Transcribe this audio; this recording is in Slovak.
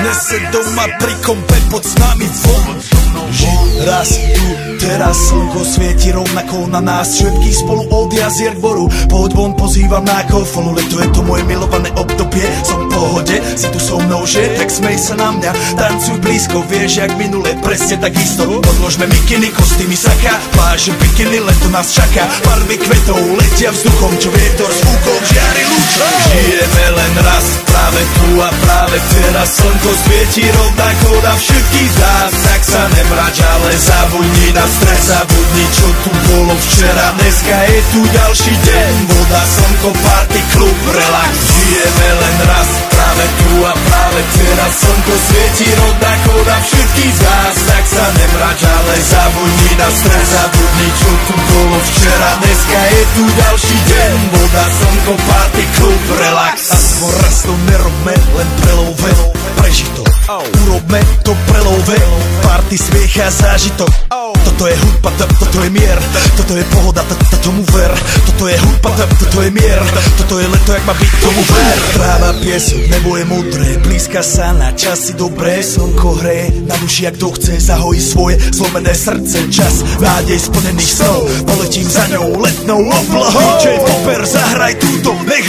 Nese doma pri kompe, poď s nami von. Raz tu, teraz slnko svieti rovnako na nás všetkých spolu od jazier k boru. Poď von, pozývam na golfonu, leto je to moje milované obdobie. Som v pohode, si tu so mnou, že? Tak smej sa na mňa, tancuj blízko, vieš jak minule, presne takisto. Odložme mikiny, kostýmy saka, pláže bikiny, leto nás čaká. Barvy kvetov letia vzduchom, čo vietor s fúkom žiari lúčom. Žijeme len raz, práve tu a práve teraz slnko svieti rovnako na všetkých z nás. Tak sa nemrač, ale zabudni na stres, zabudni čo tu bolo včera. Dneska je tu ďalší deň, voda, slnko, party, klub, relax. Žijeme len raz, práve tu a práve teraz slnko svieti rovnako na všetkých z nás. Tak sa nemrač, ale zabudni na stres, zabudni čo tu bolo včera. Dneska je tu ďalší deň, voda, slnko, party, klub, relax. Aspoň raz to nerobme, len prelove, prežito. Urobme to prelove, party, smiech a zážitok. Toto je hudba, toto je mier, toto je pohoda, tomu ver. Toto je hudba, toto je mier, toto je leto, jak má byť, tomu ver. Tráva, piesok, nebo je modré, blízka sa na časy dobré. Slnko hreje na duši, jak to chce, zahojí svoje zlomené srdce. Čas nádej splnených snov, poletím za ňou letnou oblohou. DJ Popper, zahraj túto, nech